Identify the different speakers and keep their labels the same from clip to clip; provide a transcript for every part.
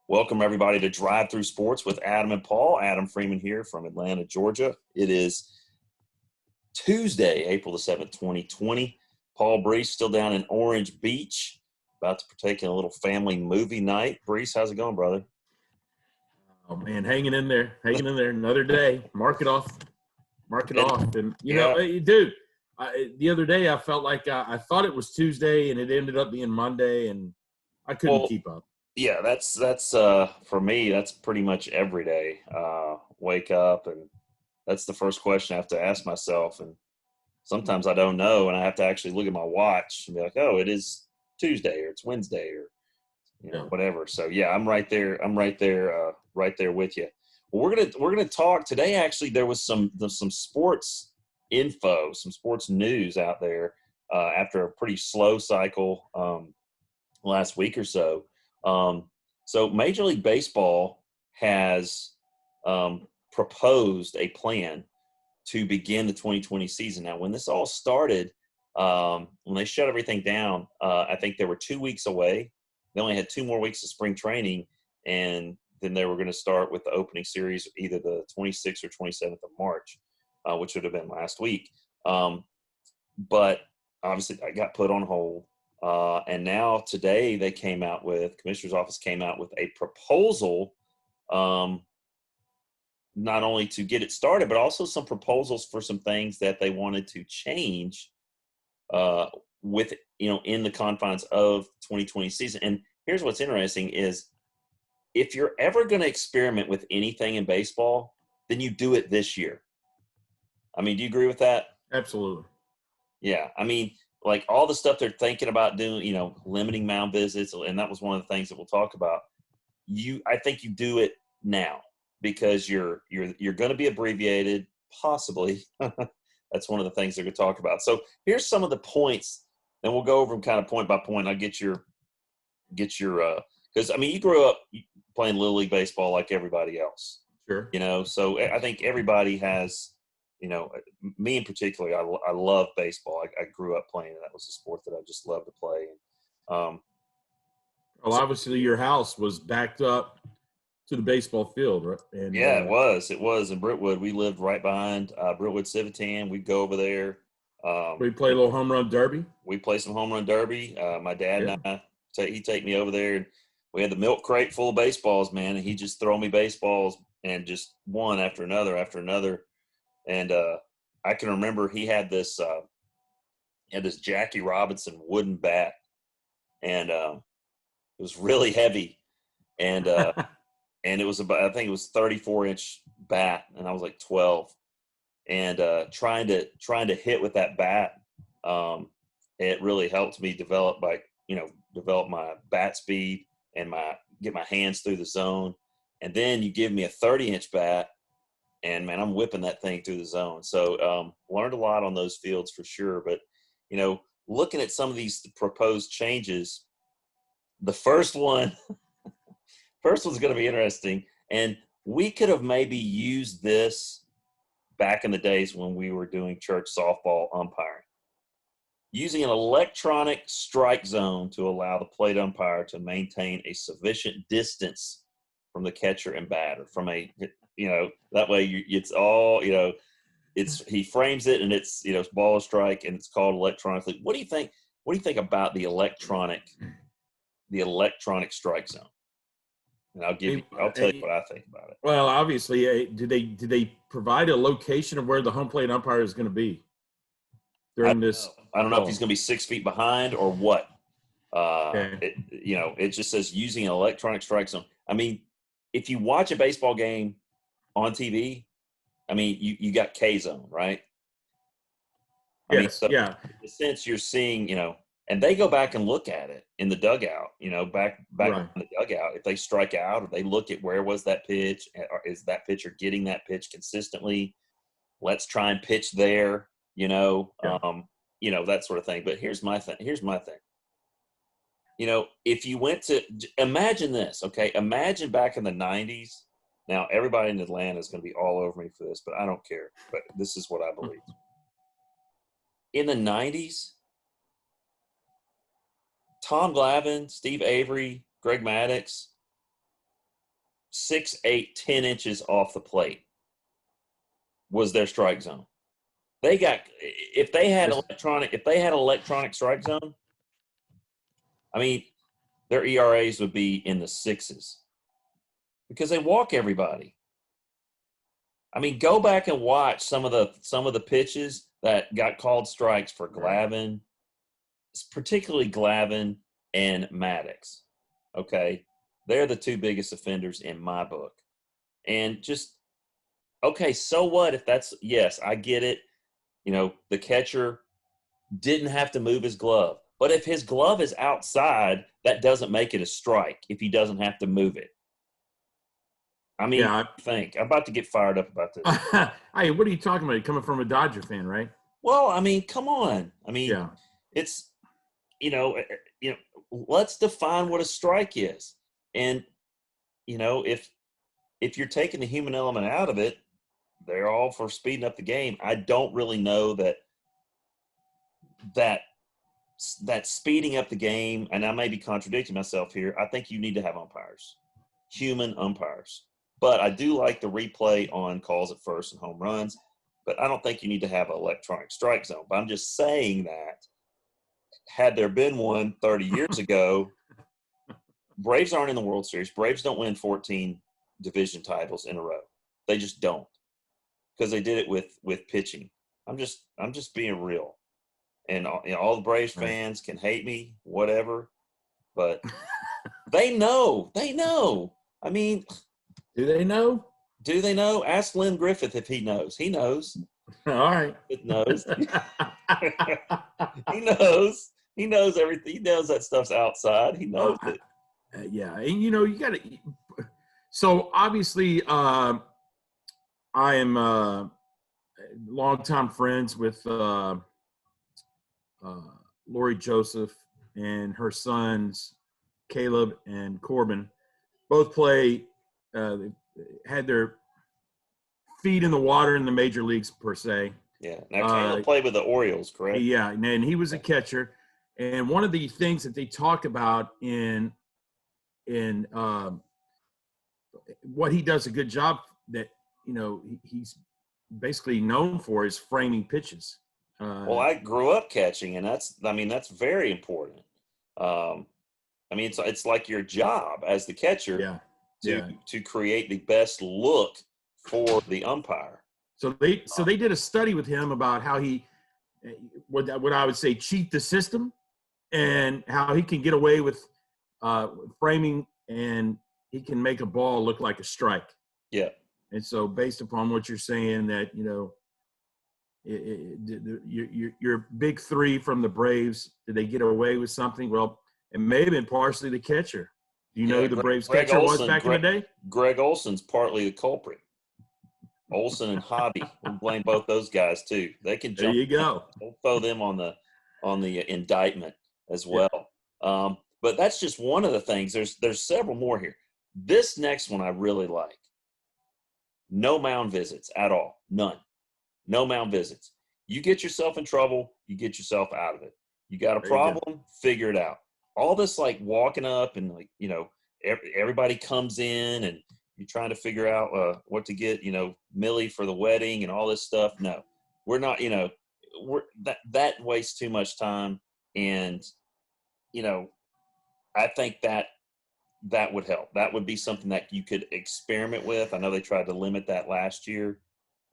Speaker 1: Welcome, everybody, to Drive Through Sports with Adam and Paul. Adam Freeman here from Atlanta, Georgia. It is Tuesday, April the 7th, 2020. Paul Breece still down in Orange Beach, about to partake in a little family movie night. Breece, how's it going, brother?
Speaker 2: Oh, man, hanging in there. Another day. Mark it off. And, dude, the other day I felt like I thought it was Tuesday, and it ended up being Monday, and I couldn't keep up.
Speaker 1: Yeah, that's for me, that's pretty much every day. Wake up, and that's the first question I have to ask myself. And sometimes I don't know, and I have to actually look at my watch and be like, oh, it is Tuesday, or it's Wednesday, or whatever. So yeah, I'm right there with you. Well, we're gonna talk today. Actually, there's some sports info, some sports news out there after a pretty slow cycle last week or so. So Major League Baseball has proposed a plan to begin the 2020 season. Now, when this all started, when they shut everything down, I think they were 2 weeks away. They only had 2 more weeks of spring training, and then they were going to start with the opening series either the 26th or 27th of March, which would have been last week. But obviously, that got put on hold. And now today Commissioner's Office came out with a proposal, not only to get it started, but also some proposals for some things that they wanted to change in the confines of 2020 season. And here's what's interesting is if you're ever going to experiment with anything in baseball, then you do it this year. I mean, do you agree with that?
Speaker 2: Absolutely.
Speaker 1: Yeah. I mean, like all the stuff they're thinking about doing, limiting mound visits, and that was one of the things that we'll talk about. I think you do it now because you're going to be abbreviated, possibly. That's one of the things they're going to talk about. So here's some of the points, and we'll go over them kind of point by point. I'll get your because I mean you grew up playing Little League baseball like everybody else.
Speaker 2: Sure.
Speaker 1: So I think everybody has. Me in particular, I love baseball. I grew up playing, and that was a sport that I just loved to play.
Speaker 2: Obviously, your house was backed up to the baseball field, right? And,
Speaker 1: yeah, it was. It was in Brentwood. We lived right behind Brentwood Civitan. We'd go over there.
Speaker 2: We play a little home run derby.
Speaker 1: We play some home run derby. My dad and I, he'd take me over there, and we had the milk crate full of baseballs, man, and he'd just throw me baseballs and just one after another. And I can remember he had this Jackie Robinson wooden bat, and it was really heavy, and and it was I think it was 34-inch bat, and I was like 12, and trying to hit with that bat, it really helped me develop my bat speed and get my hands through the zone, and then you give me a 30-inch bat. And, man, I'm whipping that thing through the zone. So learned a lot on those fields for sure. But, looking at some of these proposed changes, the first one's going to be interesting. And we could have maybe used this back in the days when we were doing church softball umpiring. Using an electronic strike zone to allow the plate umpire to maintain a sufficient distance from the catcher and batter that way it's all, he frames it and it's, ball strike and it's called electronically. What do you think about the electronic strike zone? And I'll tell you what I think about it.
Speaker 2: Well, obviously, did they provide a location of where the home plate umpire is going to be during this?
Speaker 1: I don't know if he's going to be 6 feet behind or what. It just says using an electronic strike zone. I mean, if you watch a baseball game on TV, I mean, you got K-zone, right?
Speaker 2: In
Speaker 1: the sense you're seeing, and they go back and look at it in the dugout, back
Speaker 2: right.
Speaker 1: in the dugout. If they strike out, or they look at where was that pitch, or is that pitcher getting that pitch consistently? Let's try and pitch there, that sort of thing. But here's my thing. If you went to – imagine this, okay? Imagine back in the 90s. Now, everybody in Atlanta is going to be all over me for this, but I don't care. But this is what I believe. In the 90s, Tom Glavine, Steve Avery, Greg Maddux, 6, 8, 10 inches off the plate was their strike zone. If they had electronic strike zone, I mean, their ERAs would be in the sixes because they walk everybody. I mean, go back and watch some of the pitches that got called strikes for Glavine, particularly Glavine and Maddox. Okay, they're the two biggest offenders in my book. And just okay, so what if that's yes, I get it. You know, the catcher didn't have to move his glove. But if his glove is outside, that doesn't make it a strike if he doesn't have to move it. I mean, I think I'm about to get fired up about this.
Speaker 2: Hey, what are you talking about? You're coming from a Dodger fan, right?
Speaker 1: Well, I mean, come on. I mean, it's let's define what a strike is. And if you're taking the human element out of it, they're all for speeding up the game. I don't really know that speeding up the game, and I may be contradicting myself here, I think you need to have umpires, human umpires. But I do like the replay on calls at first and home runs, but I don't think you need to have an electronic strike zone. But I'm just saying that had there been one 30 years ago, Braves aren't in the World Series. Braves don't win 14 division titles in a row. They just don't because they did it with pitching. I'm just being real. And all the Braves fans can hate me, whatever, but they know. They know. I mean,
Speaker 2: do they know?
Speaker 1: Do they know? Ask Lynn Griffith if he knows. He knows.
Speaker 2: All right.
Speaker 1: He knows. He knows. He knows everything. He knows that stuff's outside. He knows it.
Speaker 2: Yeah, and you got to. So obviously, I am longtime friends with Lori Joseph and her sons, Caleb and Corbin. Both play. Had their feet in the water in the major leagues per se.
Speaker 1: Yeah. Now Caleb played with the Orioles, correct?
Speaker 2: Yeah, and he was a catcher. And one of the things that they talk about in what he does a good job that he's basically known for is framing pitches.
Speaker 1: Well, I grew up catching, and that's very important. I mean, it's like your job as the catcher to create the best look for the umpire.
Speaker 2: So they did a study with him about how he what I would say cheat the system and how he can get away with framing and he can make a ball look like a strike.
Speaker 1: Yeah.
Speaker 2: And so based upon what you're saying that, your big three from the Braves, did they get away with something? Well, it may have been partially the catcher. Do you know who the Braves catcher was back in the day?
Speaker 1: Greg Olson's partly the culprit. Olson and Hobby. We'll blame both those guys too. They can jump.
Speaker 2: There you go.
Speaker 1: We'll throw them on the indictment as well. Yeah. But that's just one of the things. There's several more here. This next one I really like. No mound visits at all. None. No mound visits. You get yourself in trouble, you get yourself out of it. You got a problem, figure it out. All this like walking up and everybody comes in and you're trying to figure out what to get, Millie for the wedding and all this stuff. No, we're not, that wastes too much time. And, I think that would help. That would be something that you could experiment with. I know they tried to limit that last year.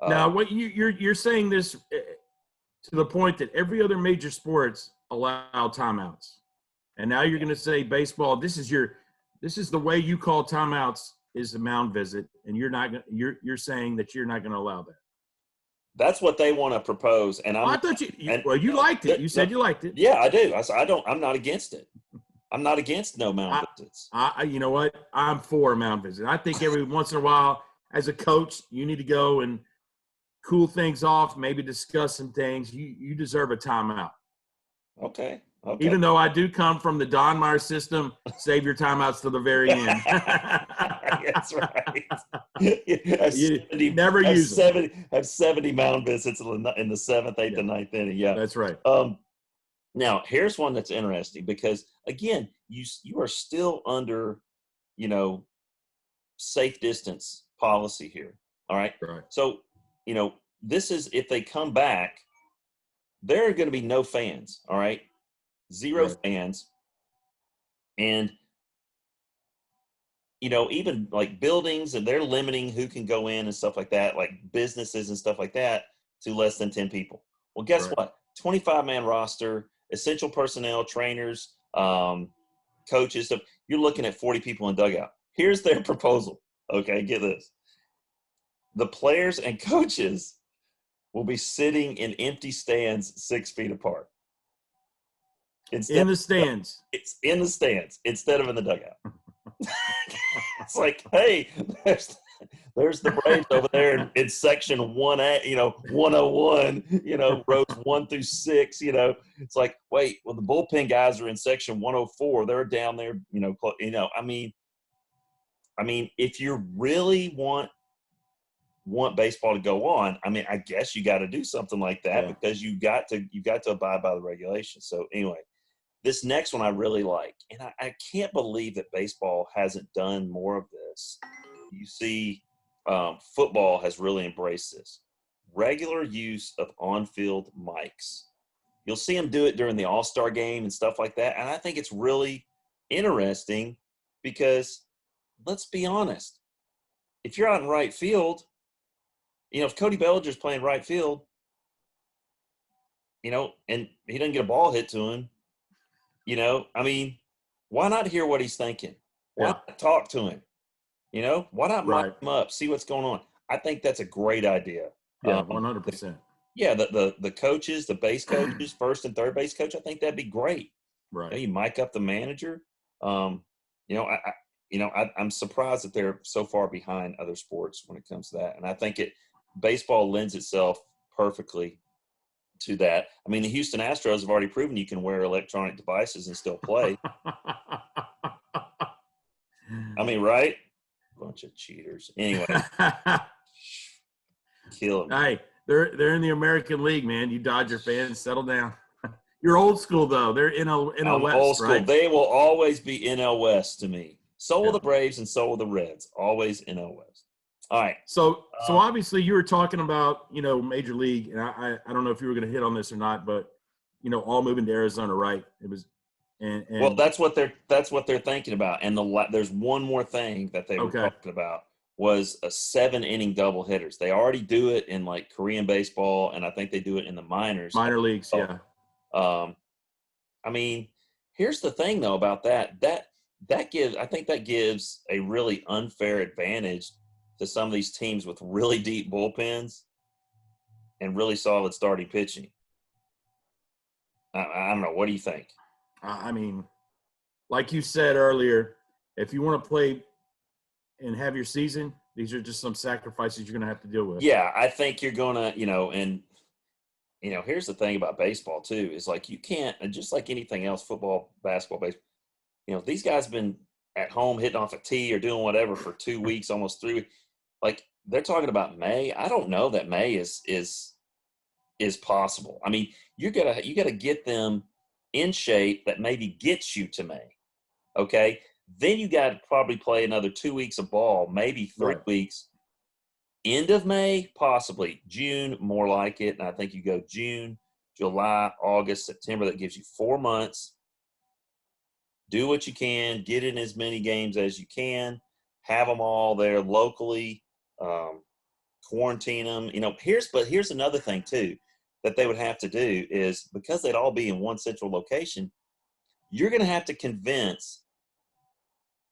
Speaker 2: Now, what you're saying this to the point that every other major sports allow timeouts, and now you're going to say baseball. This is the way you call timeouts is a mound visit, and you're saying that you're not going to allow that.
Speaker 1: That's what they want to propose, and
Speaker 2: I thought you liked it. You said you liked it.
Speaker 1: Yeah, I do. I'm not against it. I'm not against no mound visits.
Speaker 2: You know what? I'm for a mound visit. I think every once in a while, as a coach, you need to go and cool things off, maybe discuss some things. You deserve a timeout.
Speaker 1: Okay.
Speaker 2: Even though I do come from the Don Meyer system, save your timeouts to the very end.
Speaker 1: That's right.
Speaker 2: Never use
Speaker 1: 70 mound visits in the 7th, 8th, and 9th inning. Yeah,
Speaker 2: that's right.
Speaker 1: Now here's one that's interesting because again, you are still under, safe distance policy here. All right.
Speaker 2: Right.
Speaker 1: So, this is, if they come back, there are going to be no fans. All right. Zero fans. And, even like buildings, and they're limiting who can go in and stuff like that, like businesses and stuff like that, to less than 10 people. Well, guess what? 25-man roster, essential personnel, trainers, coaches. So you're looking at 40 people in dugout. Here's their proposal. Okay, get this. The players and coaches will be sitting in empty stands 6 feet apart.
Speaker 2: In the stands.
Speaker 1: It's in the stands instead of in the dugout. It's like, hey, there's the Braves over there in section 1A, 101, rows 1 through 6, It's like, wait, well, the bullpen guys are in section 104. They're down there, I mean, if you really want baseball to go on, I mean, I guess you got to do something like that, because you got to abide by the regulations. So anyway, this next one I really like, and I can't believe that baseball hasn't done more of this. You see, football has really embraced this. Regular use of on-field mics. You'll see them do it during the All-Star game and stuff like that, and I think it's really interesting because, let's be honest, if you're out in right field, if Cody Bellinger's playing right field, and he doesn't get a ball hit to him, I mean, why not hear what he's thinking? Why not talk to him? Why not mic him up, see what's going on? I think that's a great idea.
Speaker 2: Yeah, 100%.
Speaker 1: The coaches, the base coaches, first and third base coach, I think that'd be great.
Speaker 2: Right.
Speaker 1: You mic up the manager. I'm surprised that they're so far behind other sports when it comes to that. And I think baseball lends itself perfectly to that. I mean, the Houston Astros have already proven you can wear electronic devices and still play. I mean, right? Bunch of cheaters. Anyway, kill them.
Speaker 2: Hey, they're in the American League, man. You Dodger fans, settle down. You're old school, though. They're NL West,
Speaker 1: old school.
Speaker 2: right?
Speaker 1: They will always be NL West to me. So will the Braves and so will the Reds. Always NL West. All right.
Speaker 2: So obviously you were talking about, Major League, and I don't know if you were going to hit on this or not, but, all moving to Arizona, right? It was and
Speaker 1: well, that's what they're thinking about. And there's one more thing that they were talking about was a 7-inning doubleheaders. They already do it in like Korean baseball, and I think they do it in the minor
Speaker 2: leagues, yeah.
Speaker 1: I mean, here's the thing though about that gives a really unfair advantage to some of these teams with really deep bullpens and really solid starting pitching. I don't know. What do you think?
Speaker 2: I mean, like you said earlier, if you want to play and have your season, these are just some sacrifices you're going to have to deal with.
Speaker 1: Yeah, I think you're going to, here's the thing about baseball too, is like you can't, just like anything else, football, basketball, baseball, these guys have been at home hitting off a tee or doing whatever for 2 weeks, almost 3 weeks. Like they're talking about May. I don't know that May is possible. I mean, you gotta get them in shape that maybe gets you to May. Okay. Then you got to probably play another 2 weeks of ball, maybe 3 weeks. End of May, possibly. June, more like it. And I think you go June, July, August, September. That gives you 4 months. Do what you can. Get in as many games as you can. Have them all there locally. Quarantine them. Here's another thing, too, that they would have to do is because they'd all be in one central location, you're going to have to convince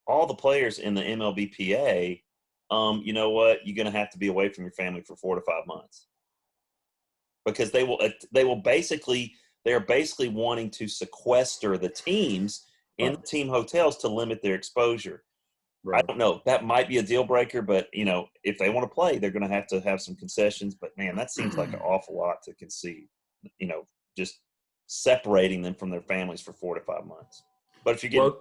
Speaker 1: all the players in the MLBPA, you know what, you're going to have to be away from your family for 4 to 5 months. Because they're basically wanting to sequester the teams in the team hotels to limit their exposure. Right. I don't know. That might be a deal breaker, but, if they want to play, they're going to have some concessions. But, man, that seems like an awful lot to concede, just separating them from their families for 4 to 5 months. But if you get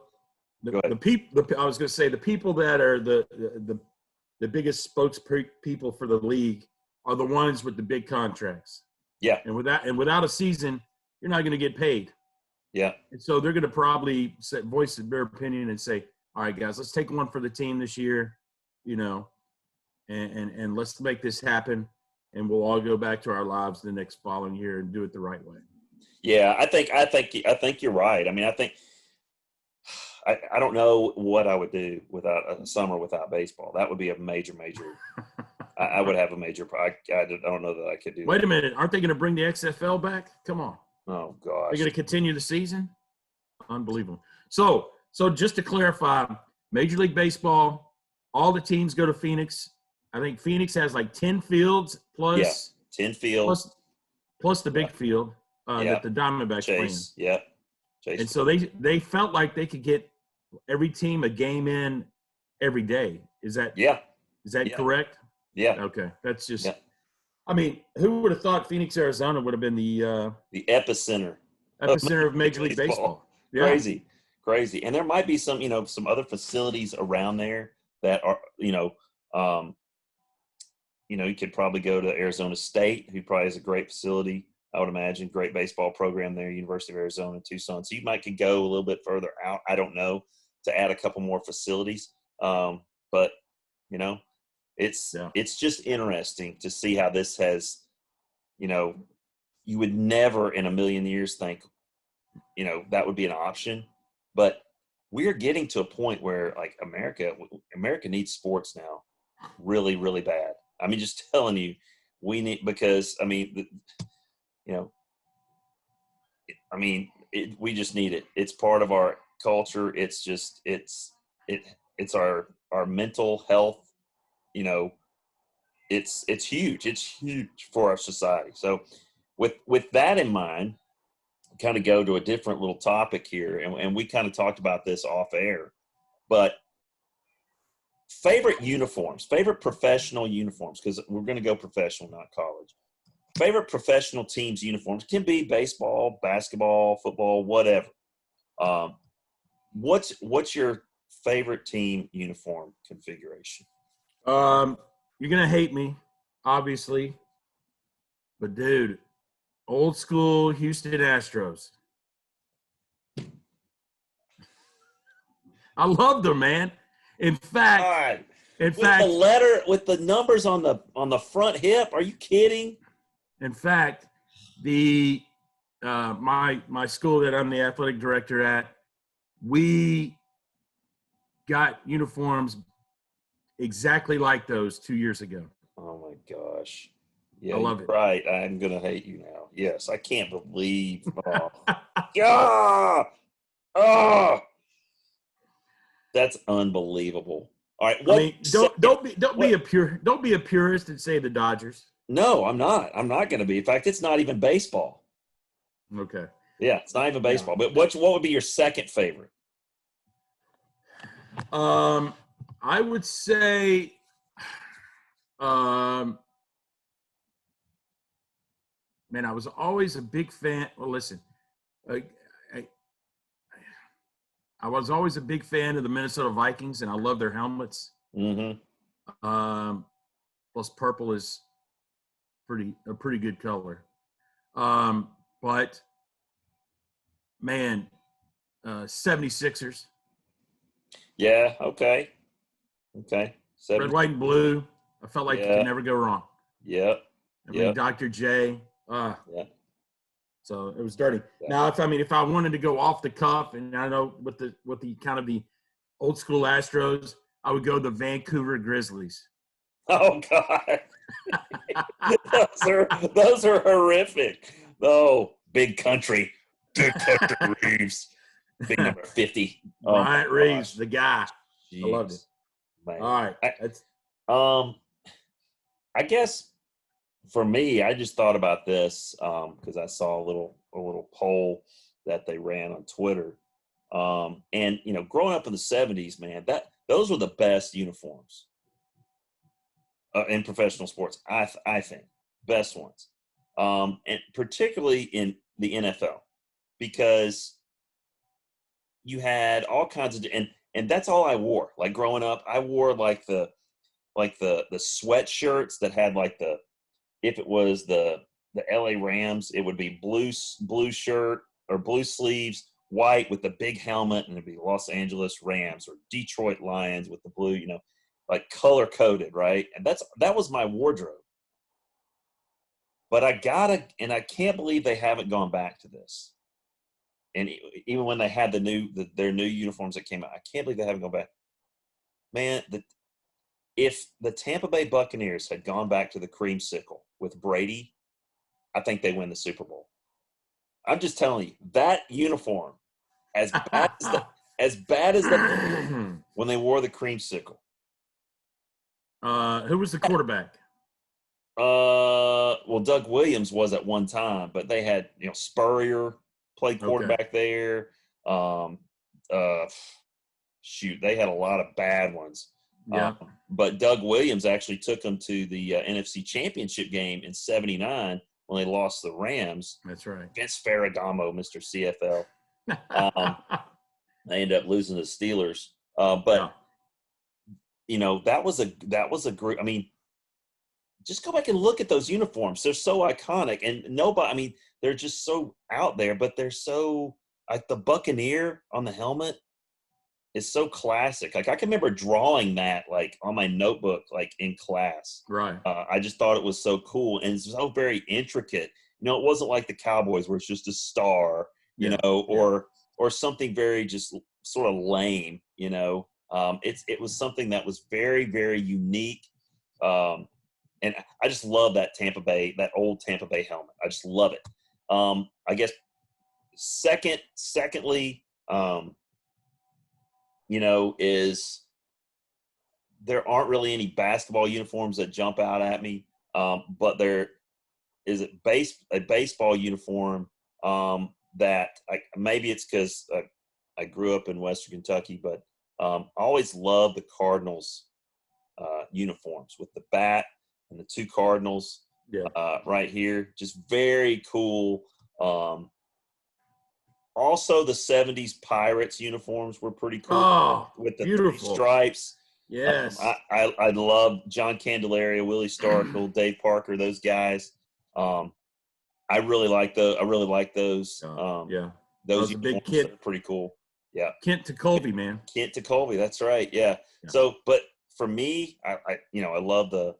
Speaker 2: I was going to say the people that are the biggest spokespeople for the league are the ones with the big contracts.
Speaker 1: Yeah.
Speaker 2: And without a season, you're not going to get paid.
Speaker 1: Yeah.
Speaker 2: And so they're going to probably voice their opinion and say, all right, guys, let's take one for the team this year. you know, and let's make this happen, and we'll all go back to our lives the next following year and do it the right way.
Speaker 1: Yeah, I think you're right. I mean, I don't know what I would do without a summer without baseball. That would be a major. I would have a major. I don't know that I could do.
Speaker 2: Wait
Speaker 1: that.
Speaker 2: a minute, aren't they going to bring the XFL back? Come on.
Speaker 1: Oh gosh,
Speaker 2: they're going to continue the season. Unbelievable. So just to clarify, Major League Baseball, all the teams go to Phoenix. I think Phoenix has like 10 fields plus
Speaker 1: 10 fields
Speaker 2: plus the big field that the Diamondbacks play in.
Speaker 1: Chase. Yep. Chase.
Speaker 2: And so they felt like they could get every team a game in every day. Is that correct?
Speaker 1: Yeah.
Speaker 2: Okay. That's just I mean, who would have thought Phoenix, Arizona would have been the
Speaker 1: epicenter
Speaker 2: of Major League Baseball.
Speaker 1: Yeah. Crazy. And there might be some other facilities around there that are, you could probably go to Arizona State, who probably has a great facility. I would imagine great baseball program there, University of Arizona, Tucson. So you might could go a little bit further out. I don't know, to add a couple more facilities. But it's just interesting to see how this has, you would never in a million years think, that would be an option. But we're getting to a point where like America needs sports now really, really bad. I mean, just telling you, we need, because we just need it. It's part of our culture. It's just, it's our mental health, it's huge. It's huge for our society. So with that in mind, kind of go to a different little topic here. And we kind of talked about this off air, but favorite professional uniforms, because we're going to go professional, not college. Favorite professional teams' uniforms can be baseball, basketball, football, whatever. What's your favorite team uniform configuration?
Speaker 2: You're gonna hate me, obviously, but dude, old school Houston Astros. I loved them, man. In fact,
Speaker 1: the letter with the numbers on the front hip. Are you kidding?
Speaker 2: In fact, the my school that I'm the athletic director at, we got uniforms exactly like those 2 years ago.
Speaker 1: Oh my gosh! Yeah,
Speaker 2: I love it.
Speaker 1: Right, I'm gonna hate you now. Yes, I can't believe. That's unbelievable. All right,
Speaker 2: don't be a purist and say the Dodgers.
Speaker 1: No, I'm not. I'm not going to be. In fact, it's not even baseball.
Speaker 2: Okay.
Speaker 1: Yeah, it's not even baseball. Yeah. But what would be your second favorite?
Speaker 2: I would say, man, I was always a big fan. Well, listen, I was always a big fan of the Minnesota Vikings, and I love their helmets.
Speaker 1: Mm-hmm.
Speaker 2: Plus, purple is a pretty good color. But man, 76ers.
Speaker 1: Yeah. Okay.
Speaker 2: Red, white, and blue. I felt like you could never go wrong.
Speaker 1: Yep.
Speaker 2: I mean, Dr. J.
Speaker 1: Yeah.
Speaker 2: So it was dirty. Yeah. Now, if I wanted to go off the cuff, and I know with the kind of the old school Astros, I would go the Vancouver Grizzlies.
Speaker 1: Oh God. those are horrific. Oh, big country Reeves, big number 50.
Speaker 2: Bryant Reeves, the guy.
Speaker 1: Jeez.
Speaker 2: I loved it.
Speaker 1: Man.
Speaker 2: All right,
Speaker 1: I guess for me, I just thought about this because I saw a little poll that they ran on Twitter, and growing up in the '70s, man, those were the best uniforms. In professional sports, I think best ones, and particularly in the NFL, because you had all kinds of and that's all I wore. Like growing up, I wore like the sweatshirts that had if it was the LA Rams, it would be blue shirt or blue sleeves, white with the big helmet, and it'd be Los Angeles Rams or Detroit Lions with the blue. like color coded, right? And that was my wardrobe. But I can't believe they haven't gone back to this. And even when they had their new uniforms that came out, I can't believe they haven't gone back. Man, if the Tampa Bay Buccaneers had gone back to the creamsickle with Brady, I think they win the Super Bowl. I'm just telling you, that uniform, as bad as that when they wore the creamsicle.
Speaker 2: Who was the quarterback?
Speaker 1: Well, Doug Williams was at one time, but they had Spurrier played quarterback there. They had a lot of bad ones.
Speaker 2: Yeah.
Speaker 1: But Doug Williams actually took them to the NFC Championship game in '79 when they lost the Rams.
Speaker 2: That's right.
Speaker 1: Against Ferragamo, Mr. CFL. They ended up losing to the Steelers. But that was a group. I mean, just go back and look at those uniforms. They're so iconic, and they're just so out there, but they're so like the Buccaneer on the helmet is so classic. Like I can remember drawing that like on my notebook, like in class.
Speaker 2: Right.
Speaker 1: I just thought it was so cool and so very intricate. It wasn't like the Cowboys where it's just a star, or something very just sort of lame. It was something that was very, very unique. And I just love that that old Tampa Bay helmet. I just love it. I guess secondly, is there aren't really any basketball uniforms that jump out at me. But there is a baseball uniform that maybe it's because I grew up in Western Kentucky, but I always loved the Cardinals uniforms with the bat and the two Cardinals right here. Just very cool. Also, the 70s Pirates uniforms were pretty cool with the three stripes.
Speaker 2: Yes.
Speaker 1: I love John Candelaria, Willie Starkle, Dave Parker, those guys. I really like those. Those uniforms are pretty cool. Yeah.
Speaker 2: Kent Tekulve, man.
Speaker 1: Kent Tekulve, that's right. Yeah. So, but for me, I love the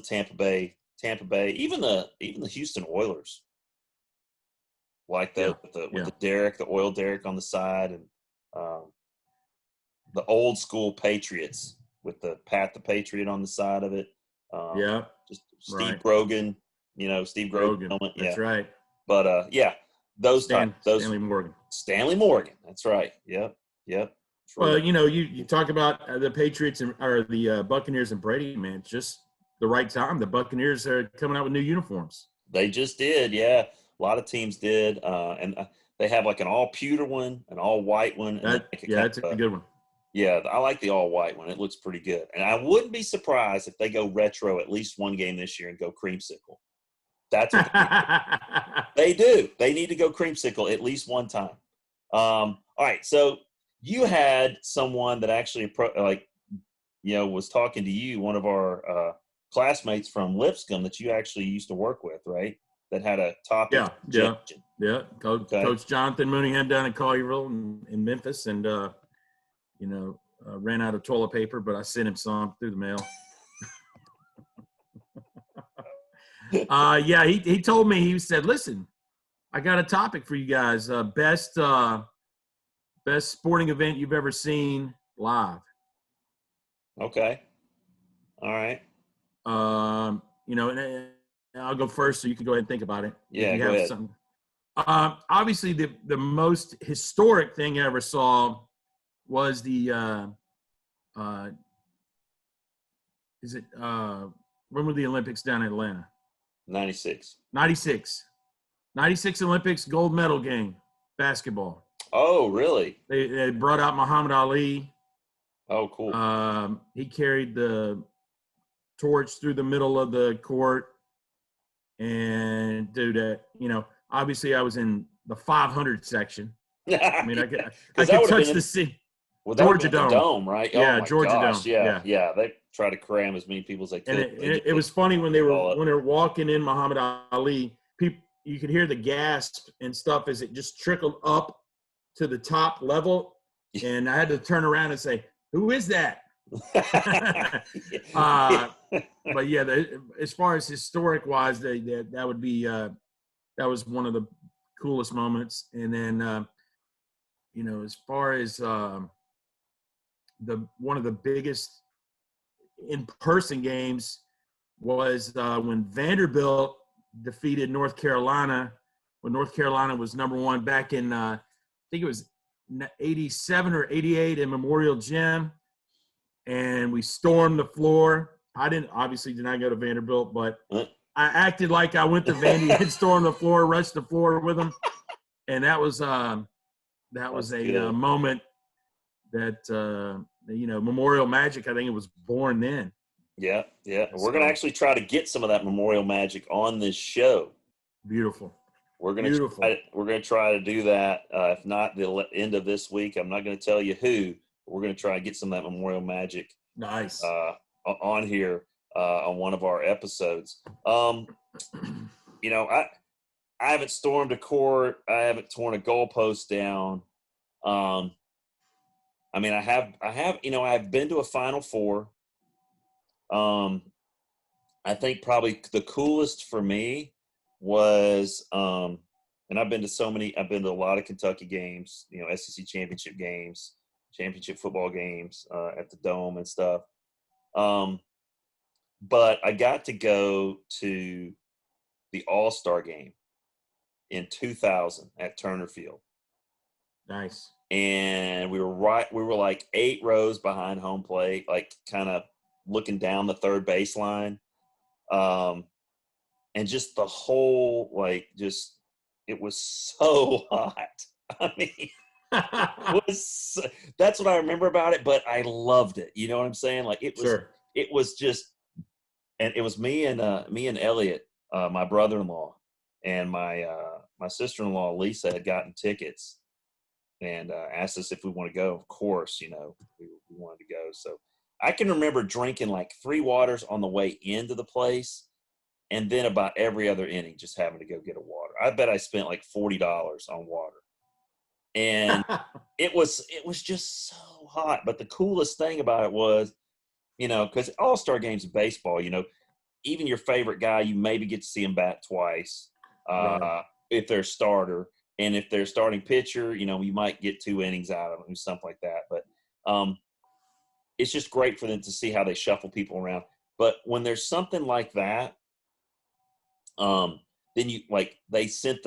Speaker 1: Tampa Bay, even the Houston Oilers. Like with the derrick, the oil derrick on the side, and the old school Patriots with the Pat the Patriot on the side of it. Just Steve Grogan, Steve Grogan.
Speaker 2: That's right.
Speaker 1: But
Speaker 2: Stanley Morgan.
Speaker 1: Stanley Morgan. That's right. Yep.
Speaker 2: Well, you talk about the Patriots or the Buccaneers and Brady, man. It's just the right time. The Buccaneers are coming out with new uniforms.
Speaker 1: They just did, yeah. A lot of teams did, and they have like an all pewter one, an all white one. And
Speaker 2: that's a good one.
Speaker 1: Yeah, I like the all white one. It looks pretty good, and I wouldn't be surprised if they go retro at least one game this year and go creamsicle. That's what they do. They need to go creamsicle at least one time. All right, so you had someone that actually was talking to you, one of our classmates from Lipscomb that you actually used to work with, right? That had a topic.
Speaker 2: Yeah. Coach Jonathan Mooneyham down in Collierville in Memphis, and ran out of toilet paper, but I sent him some through the mail. He told me, he said, "Listen, I got a topic for you guys. Best sporting event you've ever seen live."
Speaker 1: Okay. All right.
Speaker 2: And I'll go first, so you can go ahead and think about it.
Speaker 1: Yeah, go ahead.
Speaker 2: Something. Obviously, the most historic thing I ever saw was the when were the Olympics down in Atlanta?
Speaker 1: 96
Speaker 2: Olympics gold medal game, basketball.
Speaker 1: Oh, really?
Speaker 2: They brought out Muhammad Ali.
Speaker 1: Oh, cool.
Speaker 2: He carried the torch through the middle of the court. And dude, obviously I was in the 500 section. I mean, I could touch the sea.
Speaker 1: Well,
Speaker 2: Georgia Dome,
Speaker 1: right?
Speaker 2: Yeah,
Speaker 1: oh
Speaker 2: Georgia
Speaker 1: gosh.
Speaker 2: Dome.
Speaker 1: Yeah. They try to cram as many people as they could.
Speaker 2: And it was funny when they were walking in Muhammad Ali. People, you could hear the gasp and stuff as it just trickled up to the top level. And I had to turn around and say, "Who is that?" But yeah, as far as historic wise, that would be that was one of the coolest moments. And then as far as one of the biggest in-person games was when Vanderbilt defeated North Carolina when North Carolina was #1 back in I think it was 87 or 88 in Memorial Gym, and we stormed the floor. I did not go to Vanderbilt, but I acted like I went to Vandy and stormed the floor, rushed the floor with them, and that was a moment that Memorial Magic. I think it was born then.
Speaker 1: Yeah. We're gonna actually try to get some of that Memorial Magic on this show.
Speaker 2: Beautiful.
Speaker 1: We're gonna try to do that. If not the end of this week, I'm not gonna tell you who. But we're gonna try to get some of that Memorial Magic.
Speaker 2: Nice.
Speaker 1: On here on one of our episodes. I haven't stormed a court. I haven't torn a goalpost down. I've been to a Final Four. I think probably the coolest for me was, and I've been to a lot of Kentucky games, SEC championship games, championship football games at the Dome and stuff. But I got to go to the All-Star game in 2000 at Turner Field.
Speaker 2: Nice.
Speaker 1: And we were like 8 rows behind home plate, like kind of looking down the third baseline. And just the whole, it was so hot. I mean, that's what I remember about it, but I loved it. You know what I'm saying? Like it was just, and it was me and Elliot, my brother-in-law, and my sister-in-law, Lisa, had gotten tickets and asked us if we want to go. Of course, we wanted to go. So I can remember drinking like 3 waters on the way into the place, and then about every other inning just having to go get a water. I bet I spent like $40 on water. And it was just so hot. But the coolest thing about it was, because All-Star games in baseball, even your favorite guy, you maybe get to see him bat twice if they're starter. And if they're starting pitcher, you might get 2 innings out of them, something like that. But it's just great for them to see how they shuffle people around. But when there's something like that, then they sent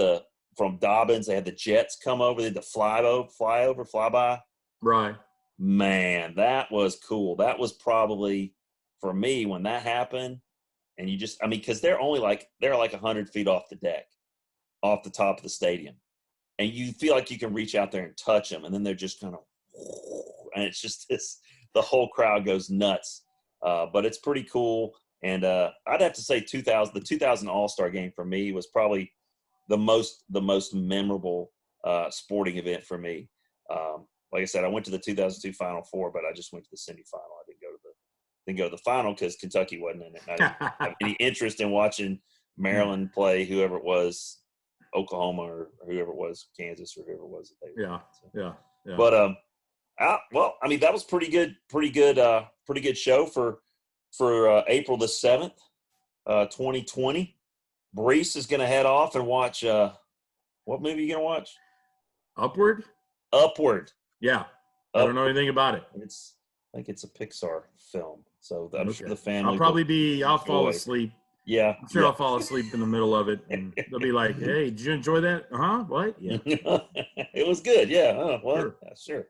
Speaker 1: from Dobbins, they had the Jets come over, they had the flyby.
Speaker 2: Right.
Speaker 1: Man, that was cool. That was probably, for me, when that happened, and because they're like 100 feet off the deck, off the top of the stadium. And you feel like you can reach out there and touch them, and then they're just kind of, and it's just the whole crowd goes nuts. But it's pretty cool. And I'd have to say the 2000 All-Star game for me was probably the most memorable sporting event for me. Like I said, I went to the 2002 Final Four, but I just went to the semifinal. I didn't go to the final because Kentucky wasn't in it. I didn't have any interest in watching Maryland play whoever it was, Oklahoma or whoever it was, Kansas or whoever it was that they were.
Speaker 2: Yeah.
Speaker 1: But that was pretty good show for April the 7th, 2020. Breece is going to head off and watch what movie are you going to watch? Upward.
Speaker 2: Yeah. I don't know anything about it.
Speaker 1: I think it's a Pixar film. So I'm sure the family
Speaker 2: I'll fall asleep.
Speaker 1: Yeah.
Speaker 2: I'm sure I'll fall asleep in the middle of it, and they'll be like, "Hey, did you enjoy that? What? Yeah.
Speaker 1: It was good. Yeah. Sure.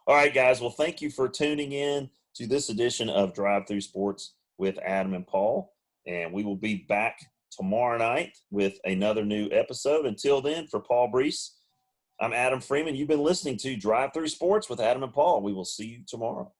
Speaker 1: All right, guys. Well, thank you for tuning in to this edition of Drive Through Sports with Adam and Paul. And we will be back tomorrow night with another new episode. Until then, for Paul Breece, I'm Adam Freeman. You've been listening to Drive Through Sports with Adam and Paul. We will see you tomorrow.